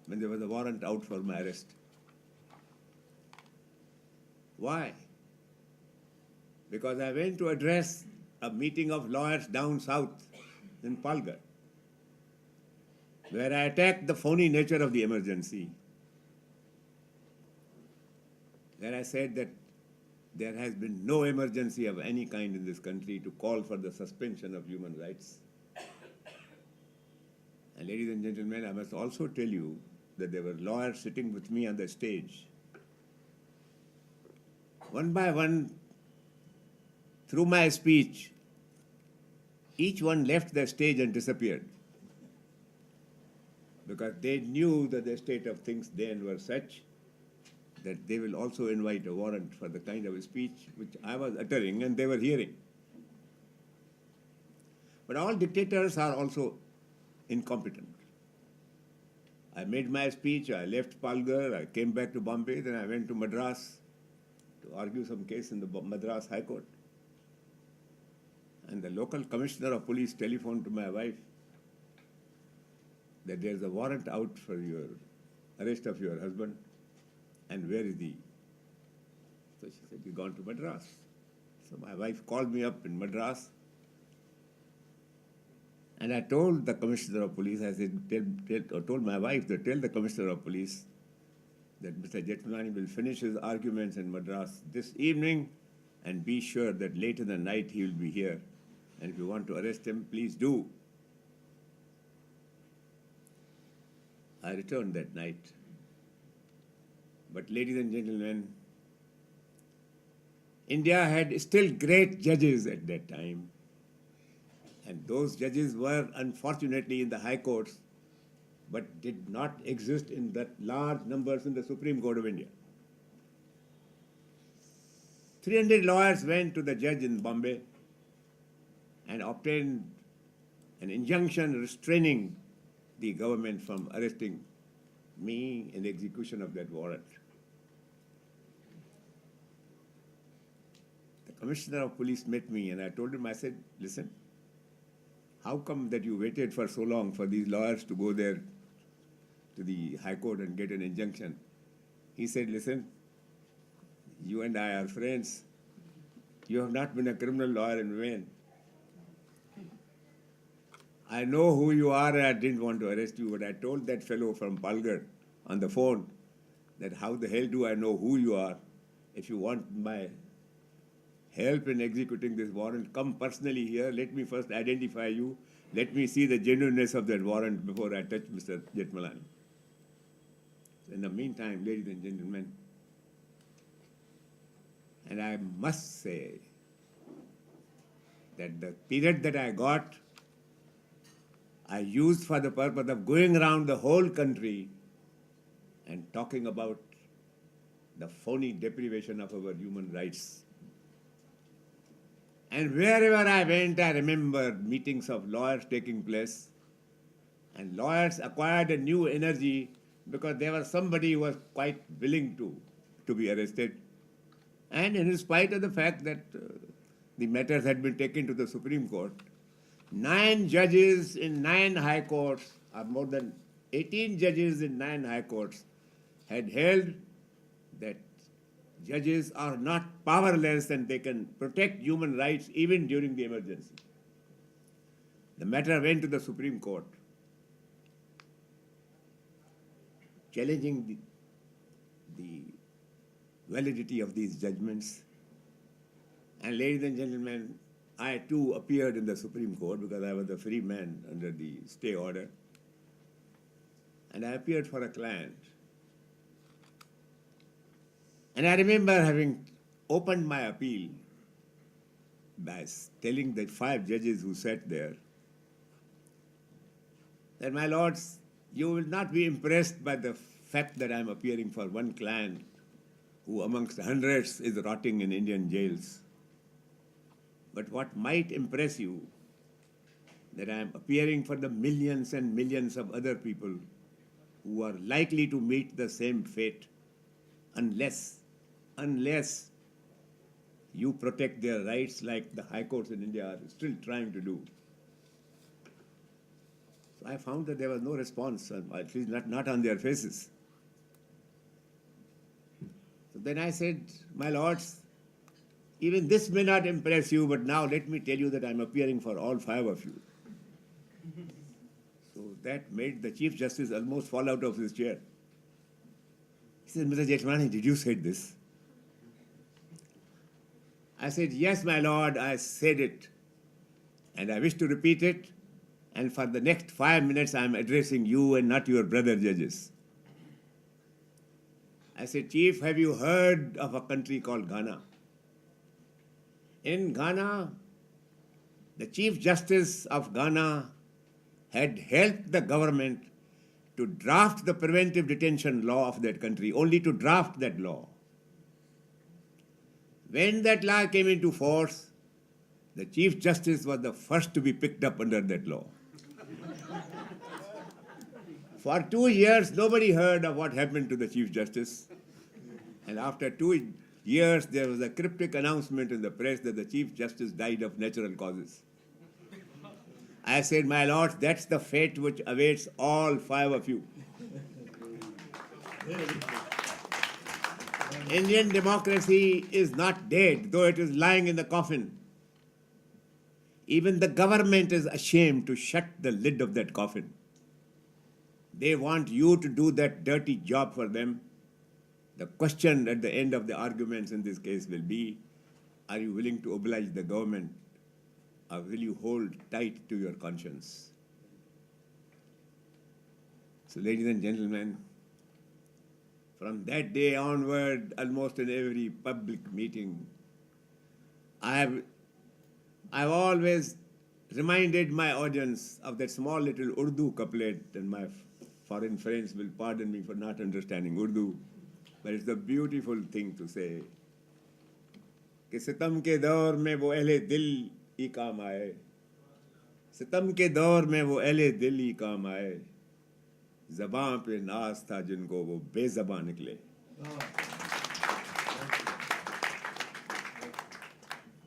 when there was a warrant out for my arrest. Why? Because I went to address a meeting of lawyers down south in Palghar, where I attacked the phony nature of the emergency. Where I said that there has been no emergency of any kind in this country to call for the suspension of human rights. And ladies and gentlemen, I must also tell you that there were lawyers sitting with me on the stage. One by one, through my speech, each one left the stage and disappeared, because they knew that the state of things then were such that they will also invite a warrant for the kind of speech which I was uttering and they were hearing. But all dictators are also incompetent. I made my speech, I left Palghar, I came back to Bombay, then I went to Madras to argue some case in the Madras High Court. And the local commissioner of police telephoned to my wife that there's a warrant out for your arrest of your husband, and where is he? So she said, he's gone to Madras. So my wife called me up in Madras, and I told the commissioner of police, I said, told my wife that tell the commissioner of police that Mr. Jethmalani will finish his arguments in Madras this evening, and be sure that late in the night he will be here. And if you want to arrest him, please do. I returned that night. But ladies and gentlemen, India had still great judges at that time. And those judges were unfortunately in the high courts, but did not exist in that large numbers in the Supreme Court of India. 300 lawyers went to the judge in Bombay and obtained an injunction restraining the government from arresting me in execution of that warrant. The commissioner of police met me and I told him, I said, listen, how come that you waited for so long for these lawyers to go there to the High Court and get an injunction? He said, listen, you and I are friends. You have not been a criminal lawyer in vain. I know who you are and I didn't want to arrest you, but I told that fellow from Palghar on the phone that how the hell do I know who you are? If you want my help in executing this warrant, come personally here. Let me first identify you. Let me see the genuineness of that warrant before I touch Mr. Jethmalani. In the meantime, ladies and gentlemen, and I must say that the period that I got, I used for the purpose of going around the whole country and talking about the phony deprivation of our human rights. And wherever I went, I remember meetings of lawyers taking place, and lawyers acquired a new energy because there was somebody who was quite willing to be arrested. And in spite of the fact that the matters had been taken to the Supreme Court, 9 judges in 9 high courts, or more than 18 judges in 9 high courts, had held that judges are not powerless and they can protect human rights even during the emergency. The matter went to the Supreme Court, challenging the validity of these judgments. And ladies and gentlemen, I too appeared in the Supreme Court because I was a free man under the stay order. And I appeared for a client. And I remember having opened my appeal by telling the 5 judges who sat there that, my lords, you will not be impressed by the fact that I am appearing for one client who amongst hundreds is rotting in Indian jails. But what might impress you, that I am appearing for the millions and millions of other people who are likely to meet the same fate unless you protect their rights like the high courts in India are still trying to do. So I found that there was no response, at least not on their faces. So then I said, my lords, even this may not impress you, but now let me tell you that I'm appearing for all 5 of you. So that made the Chief Justice almost fall out of his chair. He said, Mr. Jethmalani, did you say this? I said, yes, my lord, I said it. And I wish to repeat it. And for the next 5 minutes, I'm addressing you and not your brother judges. I said, Chief, have you heard of a country called Ghana? In Ghana, the Chief Justice of Ghana had helped the government to draft the preventive detention law of that country, only to draft that law. When that law came into force, the Chief Justice was the first to be picked up under that law. For 2 years, nobody heard of what happened to the Chief Justice. And after 2 years, there was a cryptic announcement in the press that the Chief Justice died of natural causes. I said, my lords, that's the fate which awaits all 5 of you. Indian democracy is not dead, though it is lying in the coffin. Even the government is ashamed to shut the lid of that coffin. They want you to do that dirty job for them. The question at the end of the arguments in this case will be, are you willing to oblige the government, or will you hold tight to your conscience? So, ladies and gentlemen, from that day onward, almost in every public meeting, I've always reminded my audience of that small little Urdu couplet, and my foreign friends will pardon me for not understanding Urdu, but it's a beautiful thing to say. कि सितम के दौर में वो अहले दिल ही काम आए, सितम के दौर में वो अहले दिल ही काम आए, ज़बां पे नाज था जिनको वो बेज़बां निकले.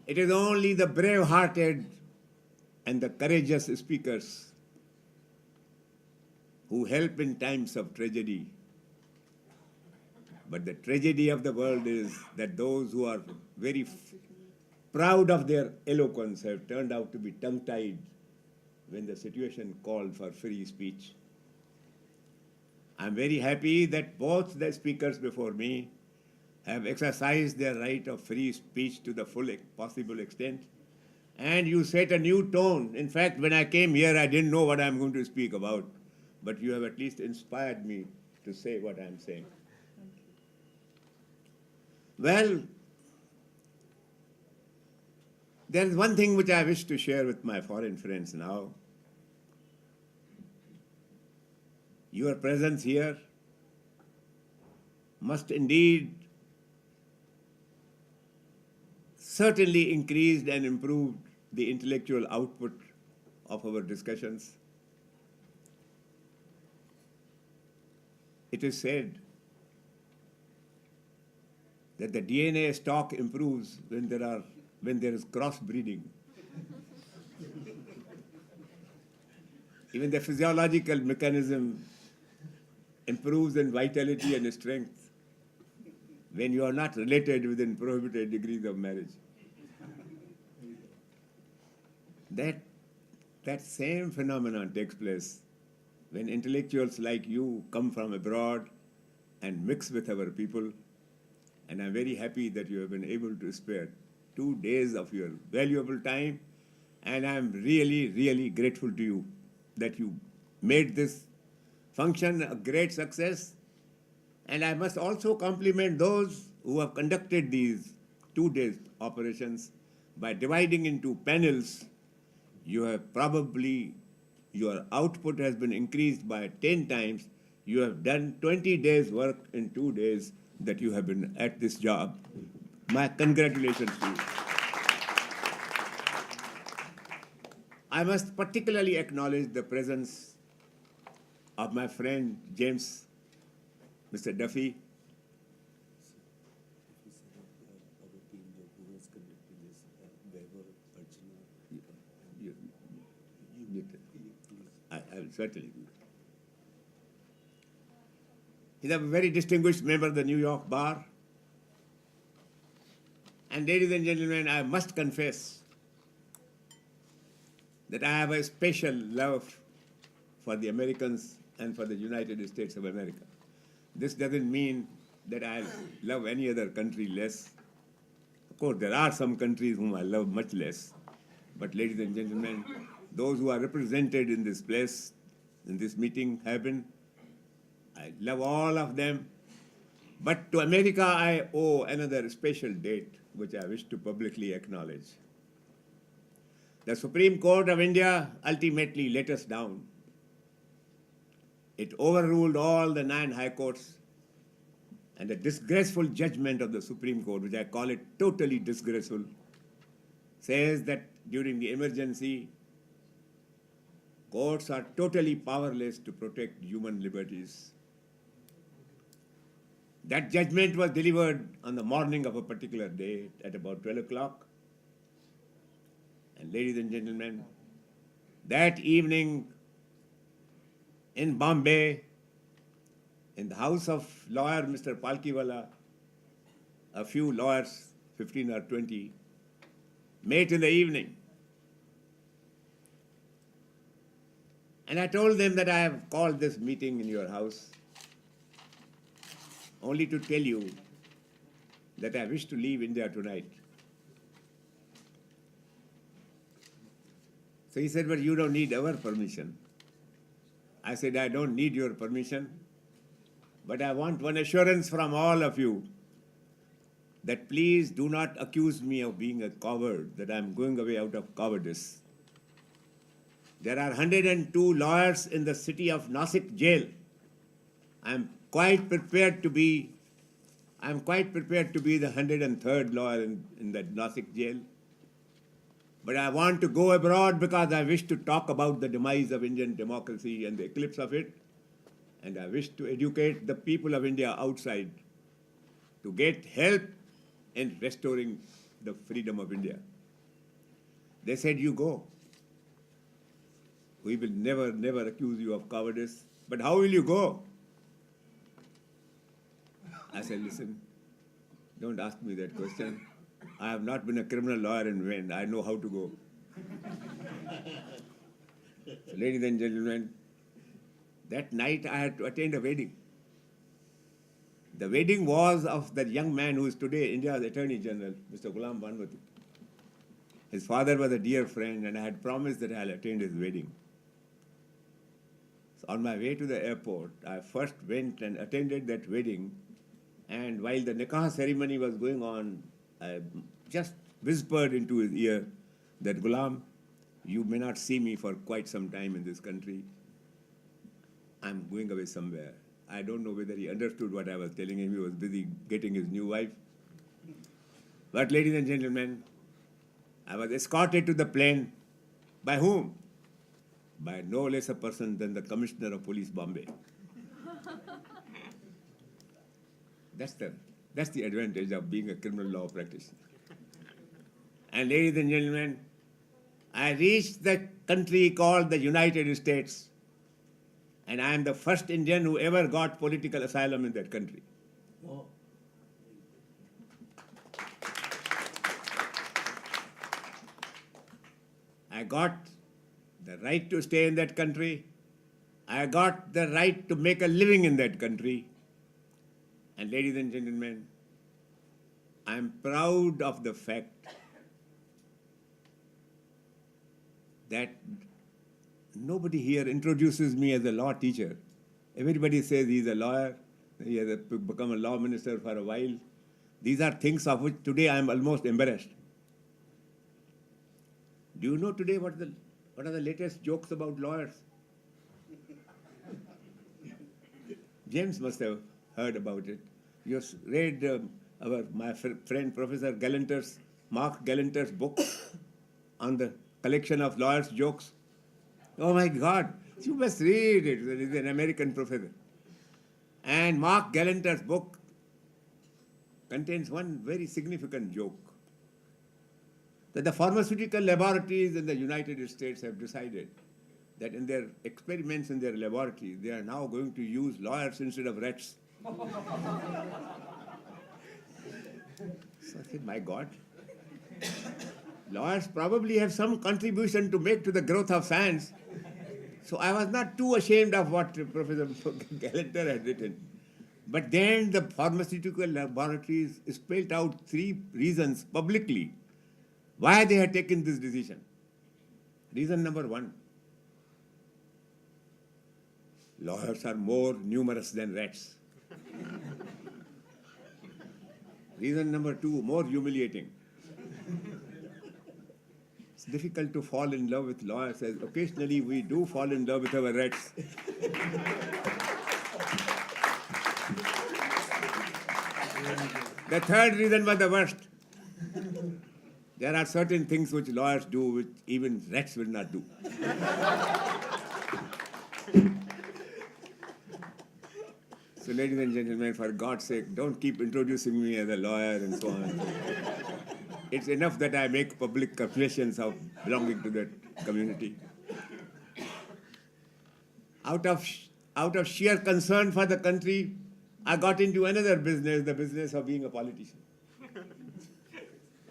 It is only the brave-hearted and the courageous speakers who help in times of tragedy. But the tragedy of the world is that those who are very proud of their eloquence have turned out to be tongue-tied when the situation called for free speech. I'm very happy that both the speakers before me have exercised their right of free speech to the full possible extent. And you set a new tone. In fact, when I came here, I didn't know what I'm going to speak about, but you have at least inspired me to say what I'm saying. Well, there is one thing which I wish to share with my foreign friends now. Your presence here must indeed certainly increased and improved the intellectual output of our discussions. It is said that the DNA stock improves when there is crossbreeding. Even the physiological mechanism improves in vitality and strength when you are not related within prohibited degrees of marriage. That same phenomenon takes place when intellectuals like you come from abroad and mix with our people. And I'm very happy that you have been able to spare 2 days of your valuable time. And I'm really, really grateful to you that you made this function a great success. And I must also compliment those who have conducted these 2 days operations by dividing into panels. You have probably, your output has been increased by 10 times. You have done 20 days work in 2 days that you have been at this job. My congratulations to you. I must particularly acknowledge the presence of my friend James, Mr. Duffy. I will certainly. He's a very distinguished member of the New York Bar. And ladies and gentlemen, I must confess that I have a special love for the Americans and for the United States of America. This doesn't mean that I love any other country less. Of course, there are some countries whom I love much less. But ladies and gentlemen, those who are represented in this place, in this meeting, have been, I love all of them. But to America, I owe another special date, which I wish to publicly acknowledge. The Supreme Court of India ultimately let us down. It overruled all the 9 high courts, and the disgraceful judgment of the Supreme Court, which I call it totally disgraceful, says that during the emergency, courts are totally powerless to protect human liberties. That judgment was delivered on the morning of a particular day at about 12 o'clock. And ladies and gentlemen, that evening in Bombay, in the house of lawyer Mr. Palkiwala, a few lawyers, 15 or 20, met in the evening. And I told them that I have called this meeting in your house only to tell you that I wish to leave India tonight. So he said, but you don't need our permission. I said, I don't need your permission, but I want one assurance from all of you that please do not accuse me of being a coward, that I'm going away out of cowardice. There are 102 lawyers in the city of Nasik jail. I'm quite prepared to be the 103rd lawyer in that Nasik jail. But I want to go abroad because I wish to talk about the demise of Indian democracy and the eclipse of it. And I wish to educate the people of India outside to get help in restoring the freedom of India. They said, you go. We will never, never accuse you of cowardice. But how will you go? I said, listen, don't ask me that question. I have not been a criminal lawyer in vain. I know how to go. So, ladies and gentlemen, that night I had to attend a wedding. The wedding was of that young man who is today India's Attorney General, Mr. Ghulam Banwati. His father was a dear friend, and I had promised that I'll attend his wedding. So on my way to the airport, I first went and attended that wedding. And while the nikah ceremony was going on, I just whispered into his ear that, Ghulam, you may not see me for quite some time in this country. I'm going away somewhere. I don't know whether he understood what I was telling him. He was busy getting his new wife. But ladies and gentlemen, I was escorted to the plane. By whom? By no less a person than the Commissioner of Police, Bombay. That's the advantage of being a criminal law practitioner. And ladies and gentlemen, I reached the country called the United States, and I am the first Indian who ever got political asylum in that country. Oh. I got the right to stay in that country. I got the right to make a living in that country. And ladies and gentlemen, I am proud of the fact that nobody here introduces me as a law teacher. Everybody says he's a lawyer, he has become a law minister for a while. These are things of which today I am almost embarrassed. Do you know today what are the latest jokes about lawyers? James must have heard about it. You read my friend Professor Mark Gallanter's book on the collection of lawyers' jokes. Oh my God, you must read it. He's an American professor. And Mark Gallanter's book contains one very significant joke, that the pharmaceutical laboratories in the United States have decided that in their experiments in their laboratory, they are now going to use lawyers instead of rats. So I said, my God, lawyers probably have some contribution to make to the growth of science. So I was not too ashamed of what Professor Galanter had written. But then the pharmaceutical laboratories spelled out 3 reasons publicly why they had taken this decision. Reason number 1, lawyers are more numerous than rats. Reason number 2, more humiliating. It's difficult to fall in love with lawyers, as occasionally we do fall in love with our rats. The third reason was the worst. There are certain things which lawyers do which even rats will not do. So ladies and gentlemen, for God's sake, don't keep introducing me as a lawyer and so on. It's enough that I make public confessions of belonging to that community. Out of sheer concern for the country, I got into another business, the business of being a politician.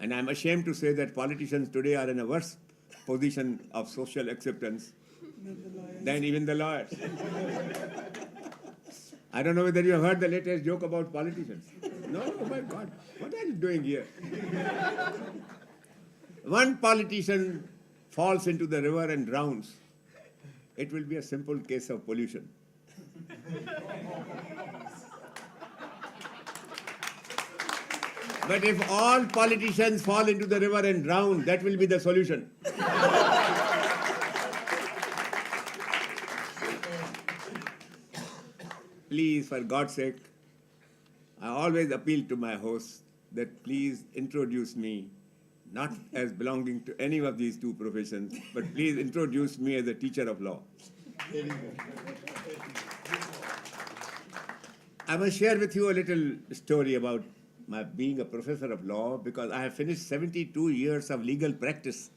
And I'm ashamed to say that politicians today are in a worse position of social acceptance than even the lawyers. I don't know whether you have heard the latest joke about politicians. No, oh my God, what are you doing here? One politician falls into the river and drowns. It will be a simple case of pollution. But if all politicians fall into the river and drown, that will be the solution. Please, for God's sake, I always appeal to my hosts that please introduce me not as belonging to any of these 2 professions, but please introduce me as a teacher of law. I must share with you a little story about my being a professor of law, because I have finished 72 years of legal practice,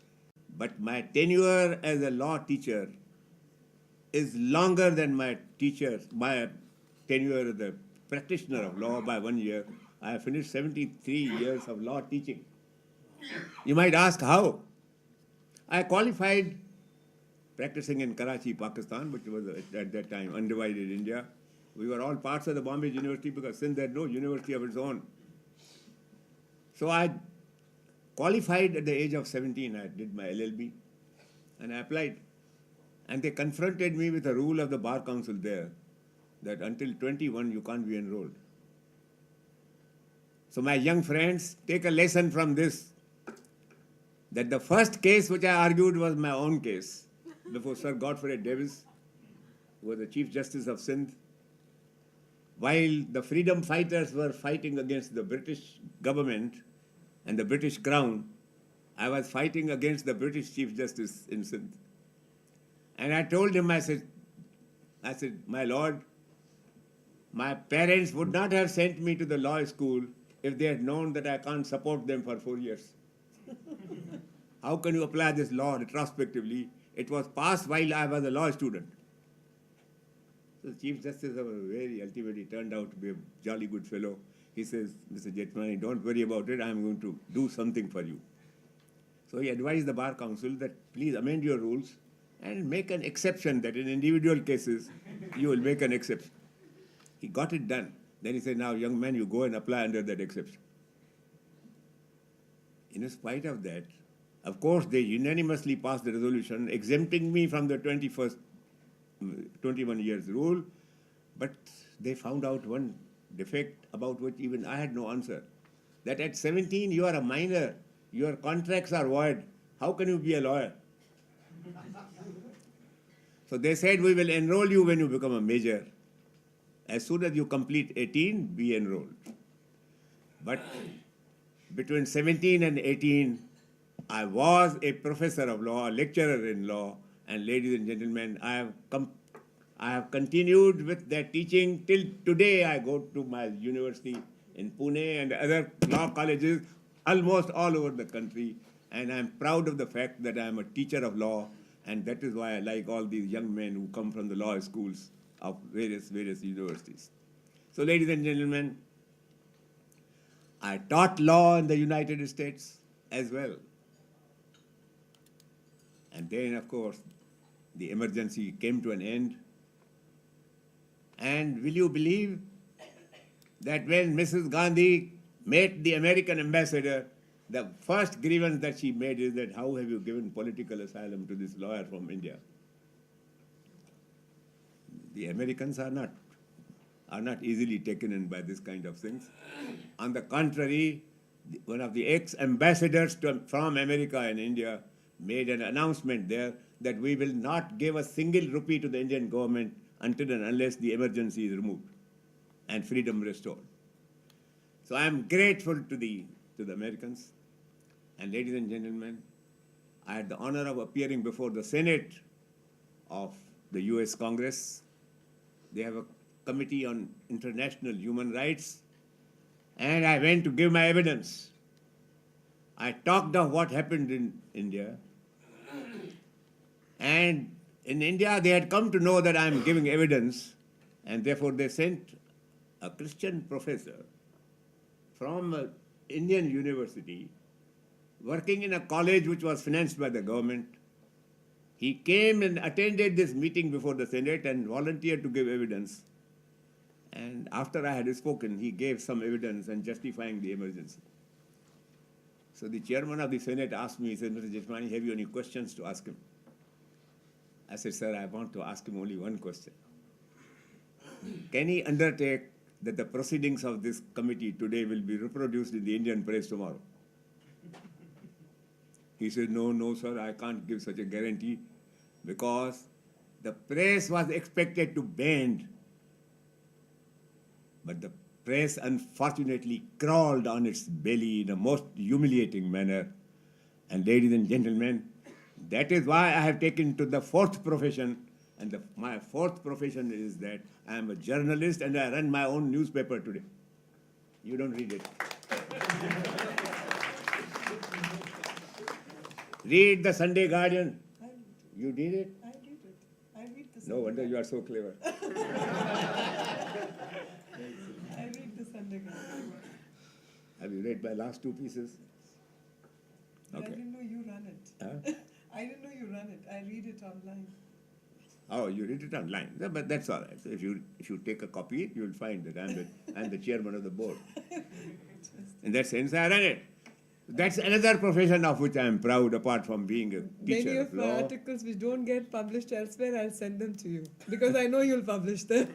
but my tenure as a law teacher is longer than my tenure as a practitioner of law by 1 year. I have finished 73 years of law teaching. You might ask how. I qualified practicing in Karachi, Pakistan, which was at that time undivided India. We were all parts of the Bombay University because Sindh had no university of its own. So I qualified at the age of 17. I did my LLB and I applied. And they confronted me with a rule of the Bar Council there that until 21 you can't be enrolled. So my young friends, take a lesson from this, that the first case which I argued was my own case before Sir Godfrey Davis, who was the Chief Justice of Sindh. While the freedom fighters were fighting against the British government and the British Crown, I was fighting against the British Chief Justice in Sindh. And I told him, I said, my Lord, my parents would not have sent me to the law school if they had known that I can't support them for 4 years. How can you apply this law retrospectively? It was passed while I was a law student. So the Chief Justice ultimately turned out to be a jolly good fellow. He says, Mr. Jethmalani, don't worry about it. I'm going to do something for you. So he advised the Bar Council that please amend your rules and make an exception that in individual cases, you will make an exception. He got it done. Then he said, now, young man, you go and apply under that exception. In spite of that, of course, they unanimously passed the resolution exempting me from the 21 years rule, but they found out one defect about which even I had no answer. That at 17, you are a minor, your contracts are void. How can you be a lawyer? So they said, we will enroll you when you become a major. As soon as you complete 18, be enrolled. But between 17 and 18, I was a professor of law, a lecturer in law, and ladies and gentlemen, I have continued with that teaching till today. I go to my university in Pune and other law colleges almost all over the country, and I'm proud of the fact that I'm a teacher of law, And that is why I like all these young men who come from the law schools of various universities. So, ladies and gentlemen, I taught law in the United States as well. And then, of course, the emergency came to an end. And will you believe that when Mrs. Gandhi met the American ambassador, the first grievance that she made is that how have you given political asylum to this lawyer from India? The Americans are not easily taken in by this kind of things. On the contrary, one of the ex-ambassadors from America and India made an announcement there that we will not give a single rupee to the Indian government until and unless the emergency is removed and freedom restored. So I am grateful to the Americans. And ladies and gentlemen, I had the honor of appearing before the Senate of the US Congress. They have a Committee on International Human Rights, and I went to give my evidence. I talked of what happened in India, and in India they had come to know that I am giving evidence, and therefore they sent a Christian professor from an Indian university working in a college which was financed by the government. He came and attended this meeting before the Senate and volunteered to give evidence. And after I had spoken, he gave some evidence and justifying the emergency. So the chairman of the Senate asked me, he said, Mr. Jethmalani, have you any questions to ask him? I said, sir, I want to ask him only one question. Can he undertake that the proceedings of this committee today will be reproduced in the Indian press tomorrow? He said, no, sir, I can't give such a guarantee because the press was expected to bend. But the press unfortunately crawled on its belly in a most humiliating manner. And ladies and gentlemen, that is why I have taken to the fourth profession. And my fourth profession is that I am a journalist and I run my own newspaper today. You don't read it. Read the Sunday Guardian. You did it? I read it. I read the Sunday No wonder you are so clever. I read the Sunday Guardian. Have you read my last two pieces? But Okay. I didn't know you run it. Huh? I didn't know you run it. I read it online. Oh, you read it online. No, but that's all right. So if you take a copy, you will find that I'm the chairman of the board. In that sense, I run it. That's another profession of which I am proud, apart from being a teacher Many of my law. articles which don't get published elsewhere, I'll send them to you because I know you'll publish them.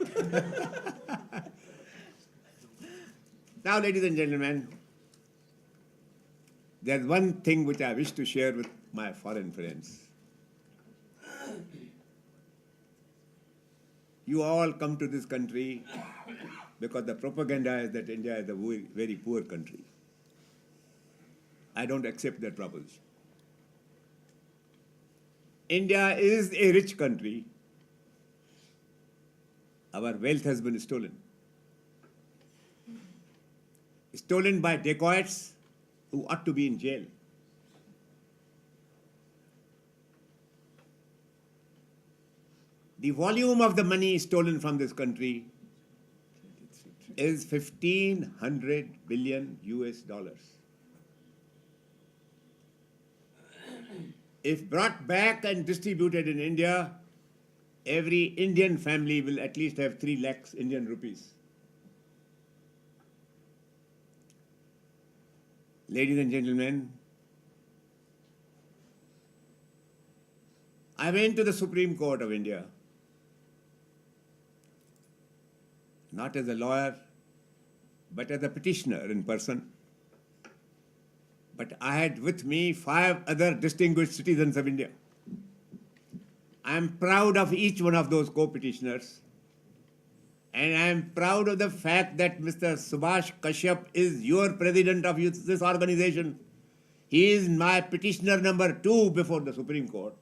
Now, ladies and gentlemen, there's one thing which I wish to share with my foreign friends. You all come to this country because the propaganda is that India is a very, very poor country. I don't accept that proposition. India is a rich country. Our wealth has been stolen. Stolen by dacoits who ought to be in jail. The volume of the money stolen from this country is 1,500 billion US dollars. If brought back and distributed in India, every Indian family will at least have 3 lakhs Indian rupees. Ladies and gentlemen, I went to the Supreme Court of India, not as a lawyer, but as a petitioner in person. But I had with me 5 other distinguished citizens of India. I am proud of each one of those co-petitioners. And I am proud of the fact that Mr. Subhash Kashyap is your president of this organization. He is my petitioner number 2 before the Supreme Court.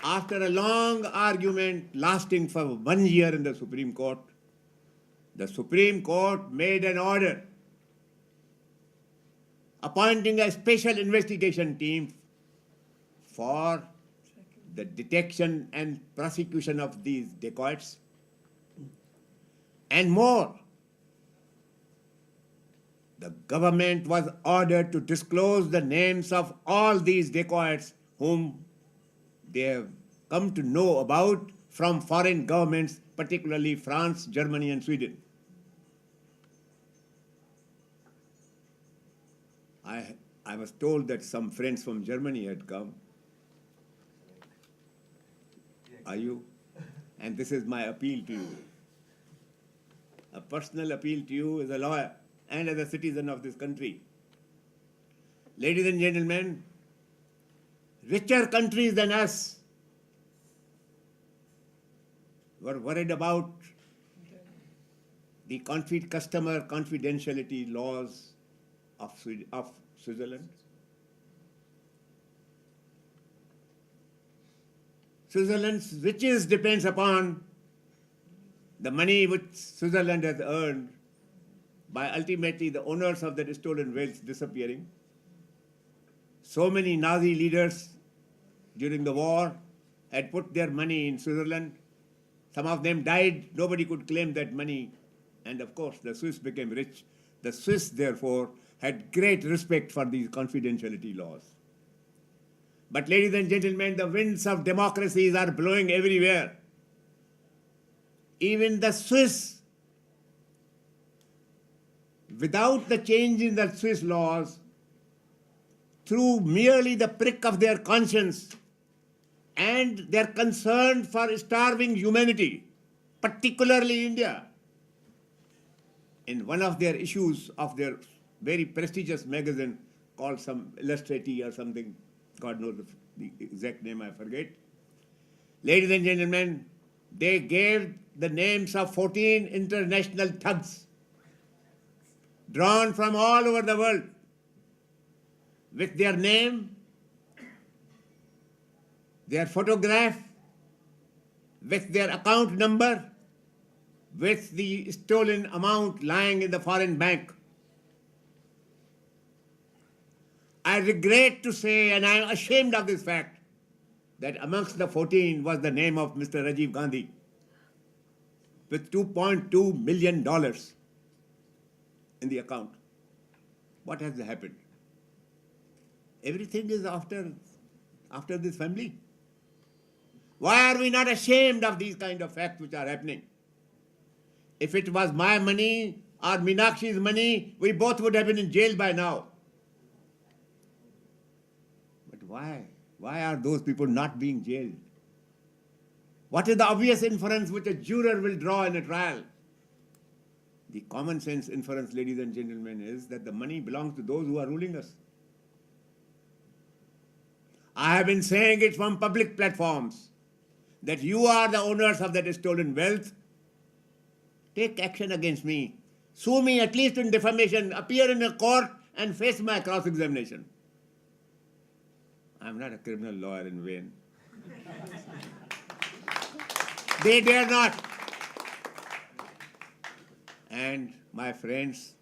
After a long argument lasting for 1 year in the Supreme Court made an order appointing a special investigation team for the detection and prosecution of these dacoits, and more. The government was ordered to disclose the names of all these dacoits whom they have come to know about from foreign governments, particularly France, Germany, and Sweden. I was told that some friends from Germany had come. Are you? And this is my appeal to you. A personal appeal to you as a lawyer and as a citizen of this country. Ladies and gentlemen, richer countries than us were worried about the customer confidentiality laws of Switzerland. Switzerland's riches depends upon the money which Switzerland has earned by ultimately the owners of that stolen wealth disappearing. So many Nazi leaders during the war had put their money in Switzerland. Some of them died. Nobody could claim that money. And of course, the Swiss became rich. The Swiss, therefore, had great respect for these confidentiality laws. But ladies and gentlemen, the winds of democracies are blowing everywhere. Even the Swiss, without the change in the Swiss laws, through merely the prick of their conscience and their concern for starving humanity, particularly India, in one of their issues of their very prestigious magazine called some Illustrati or something, God knows the exact name, I forget. Ladies and gentlemen, they gave the names of 14 international thugs drawn from all over the world with their name, their photograph, with their account number, with the stolen amount lying in the foreign bank. I regret to say, and I am ashamed of this fact, that amongst the 14 was the name of Mr. Rajiv Gandhi with $2.2 million in the account. What has happened? Everything is after this family. Why are we not ashamed of these kind of facts which are happening? If it was my money or Meenakshi's money, we both would have been in jail by now. But why? Why are those people not being jailed? What is the obvious inference which a juror will draw in a trial? The common sense inference, ladies and gentlemen, is that the money belongs to those who are ruling us. I have been saying it from public platforms that you are the owners of that stolen wealth. Take action against me. Sue me at least in defamation. Appear in a court and face my cross-examination. I am not a criminal lawyer in vain. They dare not. And my friends,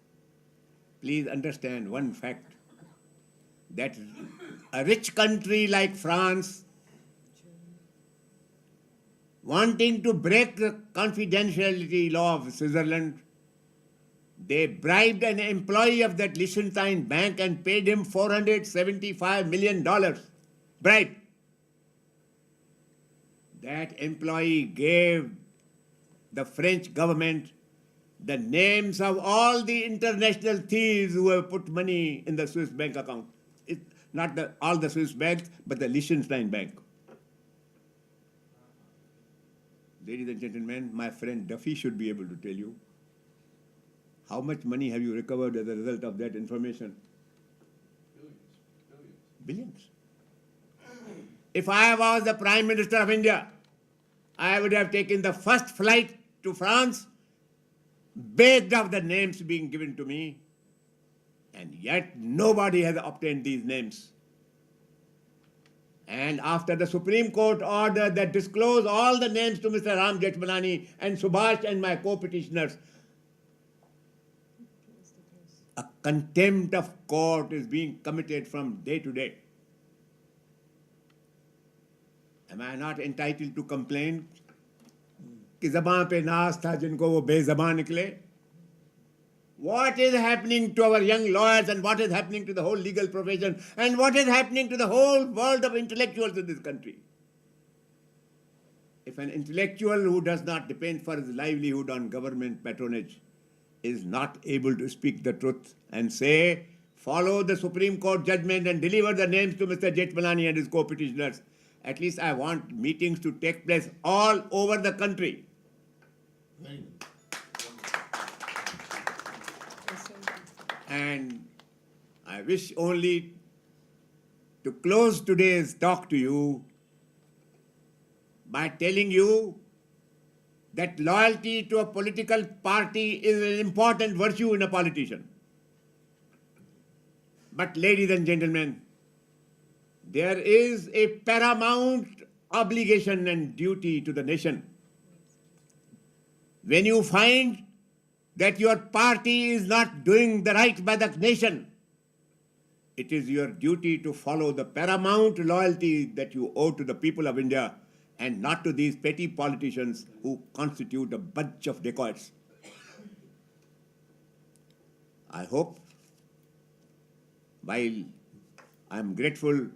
please understand one fact, that a rich country like France, wanting to break the confidentiality law of Switzerland, they bribed an employee of that Liechtenstein bank and paid him $475 million. Bribe. That employee gave the French government the names of all the international thieves who have put money in the Swiss bank account. It's not all the Swiss banks, but the Liechtenstein bank. Ladies and gentlemen, my friend Duffy should be able to tell you how much money have you recovered as a result of that information? Billions. If I was the Prime Minister of India, I would have taken the first flight to France, begged of the names being given to me, and yet nobody has obtained these names. And after the Supreme Court order that disclose all the names to Mr. Ram Jethmalani and Subhash and my co-petitioners, a contempt of court is being committed from day to day. Am I not entitled to complain कि ज़बान पे नाज था जिनको वो बेज़बान निकले? What is happening to our young lawyers, and what is happening to the whole legal profession, and what is happening to the whole world of intellectuals in this country? If an intellectual who does not depend for his livelihood on government patronage is not able to speak the truth and say, follow the Supreme Court judgment and deliver the names to Mr. Jethmalani and his co-petitioners, at least I want meetings to take place all over the country. Very good. And I wish only to close today's talk to you by telling you that loyalty to a political party is an important virtue in a politician. But ladies and gentlemen, there is a paramount obligation and duty to the nation. When you find that your party is not doing the right by the nation, it is your duty to follow the paramount loyalty that you owe to the people of India and not to these petty politicians who constitute a bunch of dacoits. I hope, while I am grateful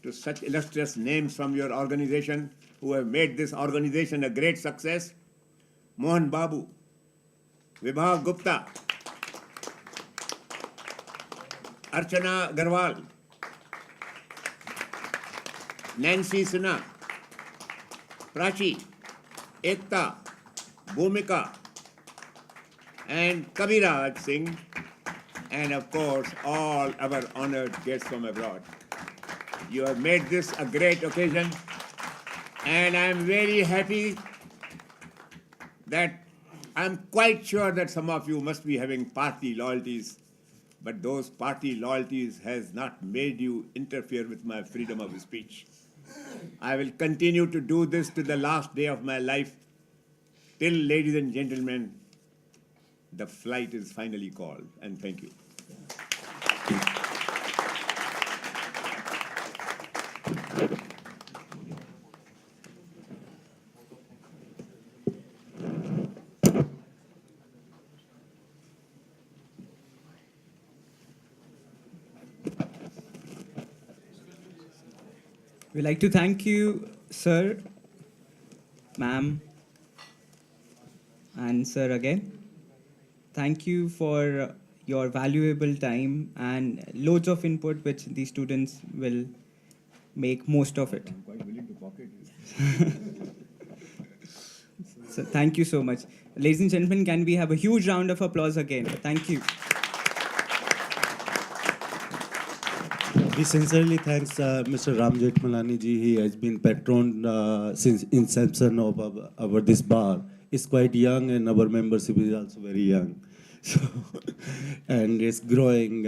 to such illustrious names from your organization who have made this organization a great success, Mohan Babu, Vibha Gupta, Archana Garwal, Nancy Sinha, Prachi, Ekta, Bhumika, and Kabiraj Singh, and of course all our honored guests from abroad. You have made this a great occasion, and I am very happy that I'm quite sure that some of you must be having party loyalties, but those party loyalties has not made you interfere with my freedom of speech. I will continue to do this to the last day of my life, till, ladies and gentlemen, the flight is finally called. And thank you. We'd like to thank you, sir, ma'am, and sir again. Thank you for your valuable time and loads of input which the students will make most of it. I'm quite willing to pocket it. So thank you so much. Ladies and gentlemen, can we have a huge round of applause again? Thank you. We sincerely thanks Mr. Ram Jethmalani ji. He has been patron since inception of our this bar. It's quite young, and our membership is also very young. So, and it's growing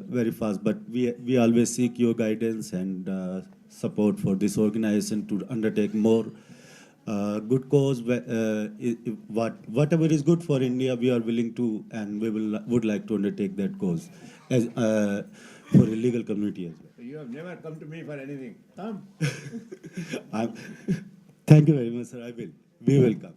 very fast. But we always seek your guidance and support for this organization to undertake more good cause. Whatever is good for India, we are willing to, and we would like to undertake that cause as for a legal community as well. So you have never come to me for anything. Come. Thank you very much, sir. I will. We will come.